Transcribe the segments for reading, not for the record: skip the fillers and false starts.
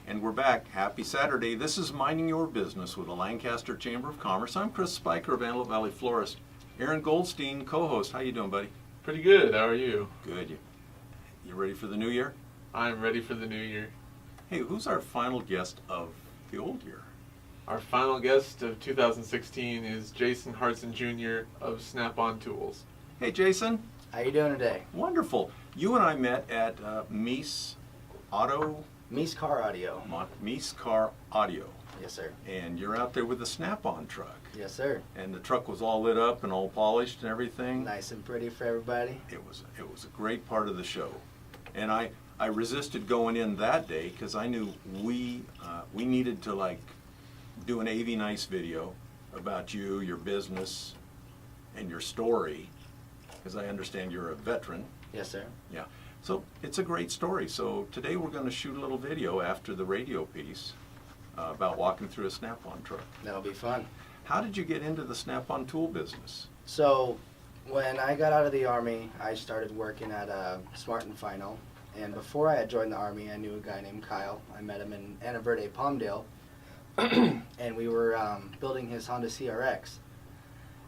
And we're back. Happy Saturday. This is Minding Your Business with the Lancaster Chamber of Commerce. I'm Chris Spiker of Antelope Valley Florist. Aaron Goldstein, co-host. How you doing, buddy? Pretty good. How are you? Good. You ready for the new year? I'm ready for the new year. Hey, who's our final guest of the old year? Our final guest of 2016 is Jason Hartson Jr. of Snap-on Tools. Hey, Jason. How you doing today? Wonderful. You and I met at Mies Car Audio. Mies Car Audio. Yes, sir. And you're out there with the Snap-on truck. Yes, sir. And the truck was all lit up and all polished and everything. Nice and pretty for everybody. It was a great part of the show. And I resisted going in that day because I knew we needed to do an AV Nice video about you, your business, and your story, because I understand you're a veteran. Yes, sir. Yeah. So it's a great story. So today we're going to shoot a little video after the radio piece about walking through a Snap-on truck. That'll be fun. How did you get into the Snap-on tool business? So when I got out of the Army, I started working at Smart & Final. And before I had joined the Army, I knew a guy named Kyle. I met him in Ana Verde, Palmdale. And we were building his Honda CRX.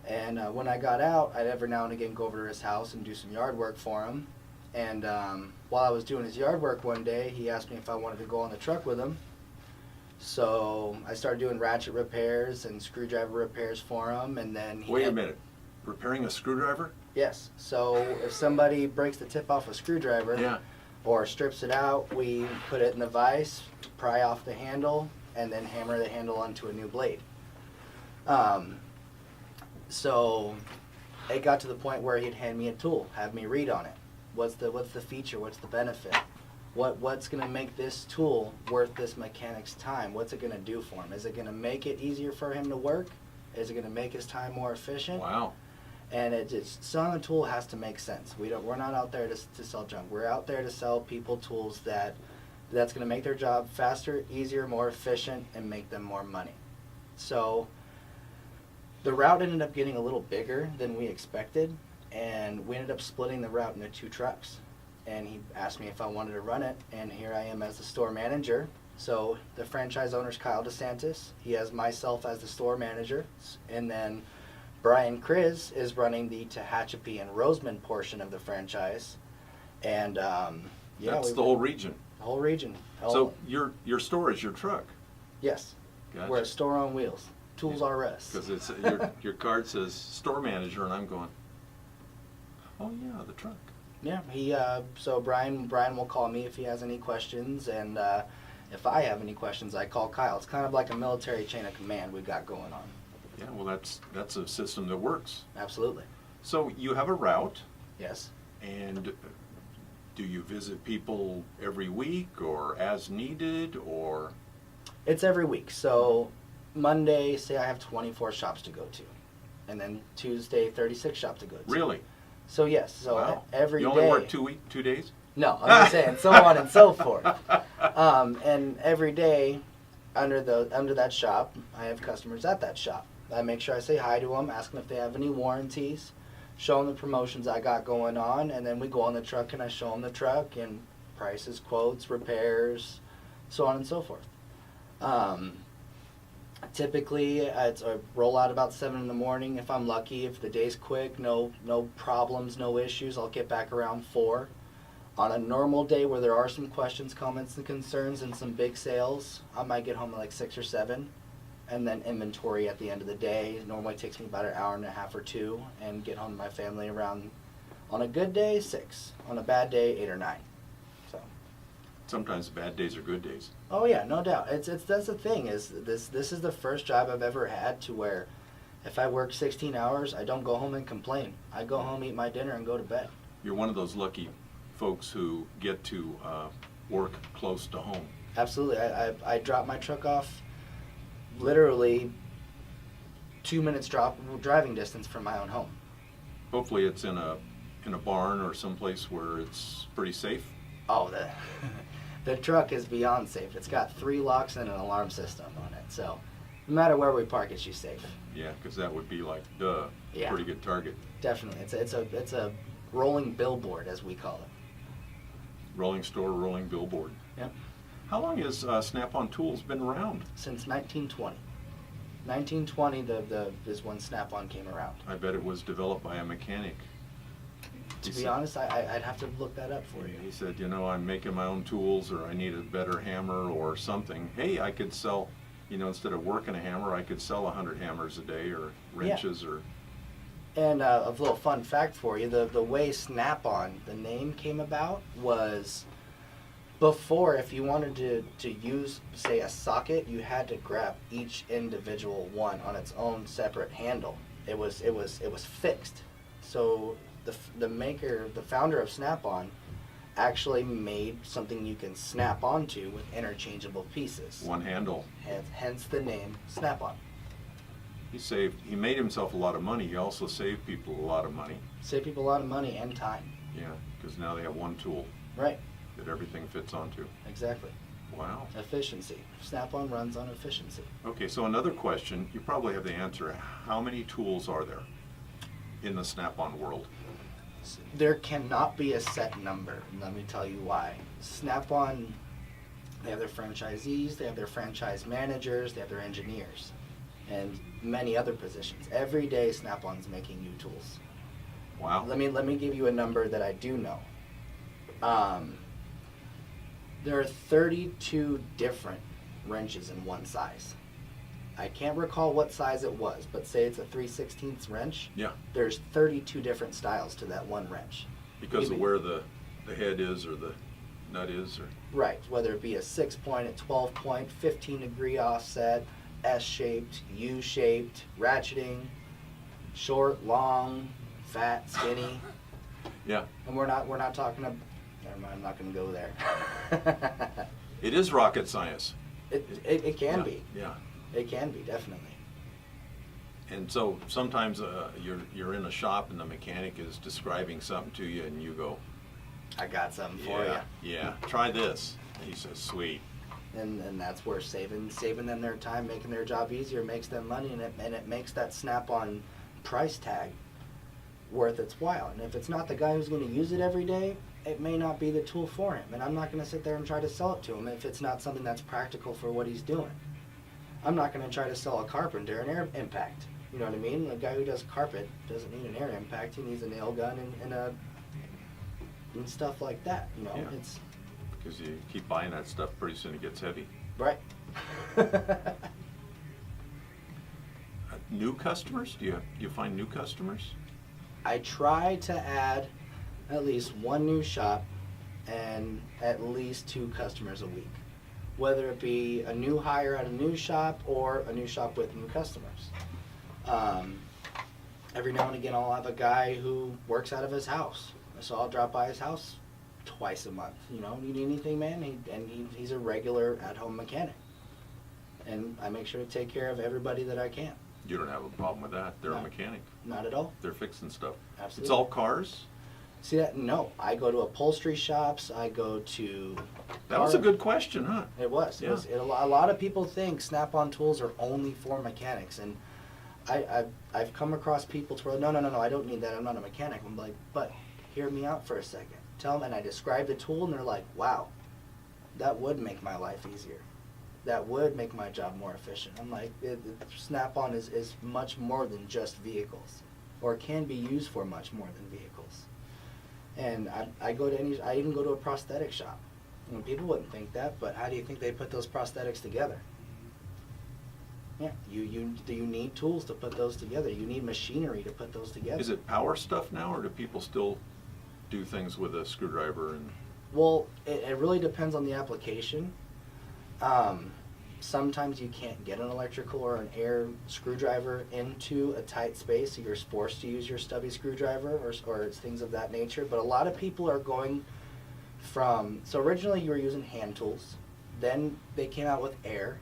And when I got out, I'd every now and again go over to his house and do some yard work for him. And while I was doing his yard work one day, he asked me if I wanted to go on the truck with him. So I started doing ratchet repairs and screwdriver repairs for him, and then Wait a minute. Repairing a screwdriver? Yes. So if somebody breaks the tip off a screwdriver, Yeah. or strips it out, we put it in the vise, pry off the handle, and then hammer the handle onto a new blade. So it got to the point where he'd hand me a tool, have me read on it. What's the feature? What's the benefit? What's going to make this tool worth this mechanic's time? What's it going to do for him? Is it going to make it easier for him to work? Is it going to make his time more efficient? Wow. And selling a tool has to make sense. We're not out there to sell junk. We're out there to sell people tools that's going to make their job faster, easier, more efficient, and make them more money. So the route ended up getting a little bigger than we expected, and we ended up splitting the route into 2 trucks. And he asked me if I wanted to run it, and here I am as the store manager. So the franchise owner's Kyle DeSantis. He has myself as the store manager, and then Brian Kriz is running the Tehachapi and Roseman portion of the franchise. And That's the whole region. The whole region. So your store is your truck. Yes. Gotcha. We're a store on wheels. Tools R Us. Because it's your card says store manager, and I'm going, oh yeah, the truck. Yeah. So Brian will call me if he has any questions, and if I have any questions, I call Kyle. It's kind of like a military chain of command we've got going on. Yeah, well, that's a system that works. Absolutely. So you have a route, Yes. and do you visit people every week or as needed, or? It's every week. So Monday, say I have 24 shops to go to, and then Tuesday, 36 shops to go to. Really? So yes. So Wow. every day. You only work 2 days? No, I'm just saying, so on and so forth. And every day, under that shop, I have customers at that shop. I make sure I say hi to them, ask them if they have any warranties, show them the promotions I got going on, and then we go on the truck and I show them the truck and prices, quotes, repairs, so on and so forth. Typically, it's a roll out about 7 in the morning. If I'm lucky, if the day's quick, no problems, no issues, I'll get back around 4. On a normal day where there are some questions, comments, and concerns and some big sales, I might get home at like 6 or 7. And then inventory at the end of the day. It normally takes me about an hour and a half or 2, and get home to my family around, on a good day, 6. On a bad day, 8 or 9. So. Sometimes bad days are good days. Oh yeah, no doubt. That's the thing, is this is the first job I've ever had to where if I work 16 hours, I don't go home and complain. I go home, eat my dinner, and go to bed. You're one of those lucky folks who get to work close to home. Absolutely. I drop my truck off literally 2 minutes driving distance from my own home. Hopefully it's in a barn or someplace where it's pretty safe. Oh, the truck is beyond safe. It's got 3 locks and an alarm system on it. So no matter where we park it, she's safe. Yeah, because that would be like, Yeah. pretty good target. Definitely. It's a rolling billboard, as we call it. Rolling store, rolling billboard. Yep. How long has Snap-on Tools been around? Since 1920. 1920 is when Snap-on came around. I bet it was developed by a mechanic. To be honest, I'd have to look that up for you. He said, you know, I'm making my own tools, or I need a better hammer or something. Hey, I could sell, you know, instead of working a hammer, I could sell 100 hammers a day, or wrenches, or... And a little fun fact for you, the way Snap-on, the name came about was before, if you wanted to use, say, a socket, you had to grab each individual one on its own separate handle. It was fixed. So the founder of Snap-on actually made something you can snap onto with interchangeable pieces. One handle. Hence the name Snap-on. He made himself a lot of money. He also saved people a lot of money. Save people a lot of money and time. Yeah, because now they have one tool Right, that everything fits onto. exactly. Wow. Efficiency. Snap-on runs on efficiency. Okay, so another question, you probably have the answer. How many tools are there in the Snap-on world? There cannot be a set number, and let me tell you why. Snap-on, they have their franchisees, they have their franchise managers, they have their engineers, and many other positions. Every day Snap-on's making new tools. Wow. Let me give you a number that I do know. There are 32 different wrenches in one size. I can't recall what size it was, but say it's a 3/16 wrench. Yeah, There's 32 different styles to that one wrench. because of where the head is or the nut is, or... Right, whether it be a 6-point, a 12-point, 15-degree offset, S-shaped, U-shaped, ratcheting, short, long, fat, skinny, Yeah, and we're not talking about. Never mind, I'm not going to go there. it is rocket science. It can Yeah, be. Yeah. It can be, definitely. And so sometimes you're in a shop and the mechanic is describing something to you and you go, I got something for yeah, yeah, try this. And he says, sweet. you, and that's where saving them their time, making their job easier, makes them money, and it makes that Snap-on price tag worth its while. And if it's not the guy who's going to use it every day, it may not be the tool for him. And I'm not going to sit there and try to sell it to him if it's not something that's practical for what he's doing. I'm not going to try to sell a carpenter an air impact. You know what I mean? The guy who does carpet doesn't need an air impact. He needs a nail gun and stuff like that. You know, Yeah. it's Because you keep buying that stuff, pretty soon it gets heavy. right. New customers? Do you find new customers? I try to add at least one new shop and at least 2 customers a week. Whether it be a new hire at a new shop or a new shop with new customers. Every now and again I'll have a guy who works out of his house. So I'll drop by his house twice a month. You know, need anything, man? He's a regular at-home mechanic. And I make sure to take care of everybody that I can. You don't have a problem with that. They're a No. mechanic. Not at all. They're fixing stuff. Absolutely. It's all cars? See that? No. I go to upholstery shops. I go to... That was a good question, huh? It was. Yeah. A lot of people think Snap-on tools are only for mechanics, and I've come across people to where, no, I don't need that. I'm not a mechanic. I'm like, but hear me out for a second. Tell them, and I describe the tool, and they're like, wow, that would make my life easier. That would make my job more efficient. I'm like, Snap-on is much more than just vehicles, or can be used for much more than vehicles. And I even go to a prosthetic shop. And people wouldn't think that, but how do you think they put those prosthetics together? Yeah, you need tools to put those together. You need machinery to put those together. Is it power stuff now, or do people still do things with a screwdriver? And Well, it really depends on the application. Sometimes you can't get an electrical or an air screwdriver into a tight space, so you're forced to use your stubby screwdriver or things of that nature. But a lot of people are going from, so originally you were using hand tools, then they came out with air.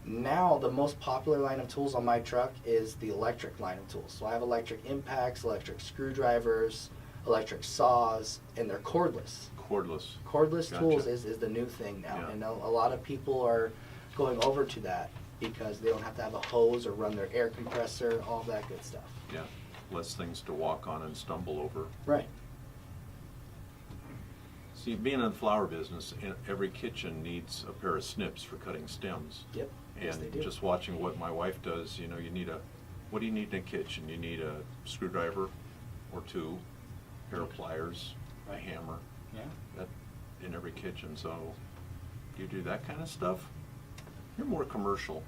Now the most popular line of tools on my truck is the electric line of tools. So I have electric impacts, electric screwdrivers, electric saws, and they're cordless. cordless. Cordless Gotcha. tools is the new thing now, Yeah. and a lot of people are going over to that because they don't have to have a hose or run their air compressor, all that good stuff. Yeah, less things to walk on and stumble over. Right. See, being in the flower business, every kitchen needs a pair of snips for cutting stems. Yep. Yes, they And do. just watching what my wife does, you know, what do you need in a kitchen? You need a screwdriver or two, pair of pliers, a hammer, Yeah. that in every kitchen. So, do you do that kind of stuff? You're more commercial.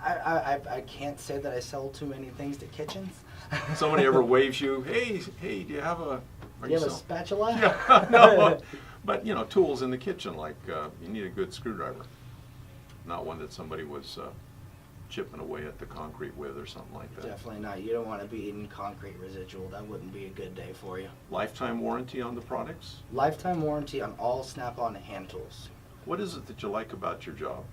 I can't say that I sell too many things to kitchens. Somebody ever waves you, hey, do you have a? Do you have a spatula? Yeah, no. But you know, tools in the kitchen, like you need a good screwdriver, not one that somebody was chipping away at the concrete with or something like that. Definitely not. You don't want to be eating concrete residual. That wouldn't be a good day for you. Lifetime warranty on the products? Lifetime warranty on all Snap-on hand tools. What is it that you like about your job?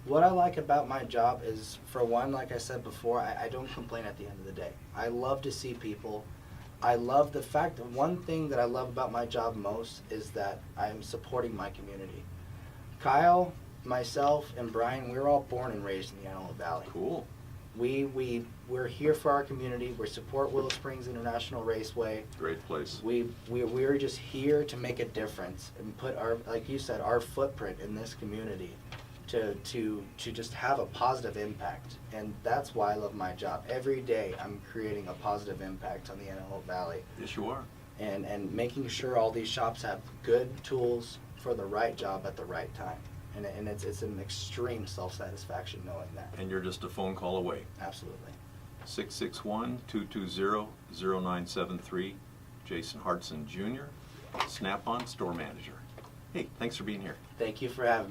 What I like about my job is, for one, like I said before, I don't complain at the end of the day. I love to see people. I love the fact that one thing that I love about my job most is that I'm supporting my community. Kyle, myself, and Brian, we were all born and raised in the Antelope Valley. Cool. We're here for our community. We support Willow Springs International Raceway. Great place. We're just here to make a difference and put our, like you said, our footprint in this community to just have a positive impact. And that's why I love my job. Every day I'm creating a positive impact on the Antelope Valley Yes, you are. and making sure all these shops have good tools for the right job at the right time. And it's an extreme self-satisfaction knowing that. And you're just a phone call away. Absolutely. 661-220-0973. Jason Hartson Jr., Snap-on Store Manager. Hey, thanks for being here. Thank you for having me.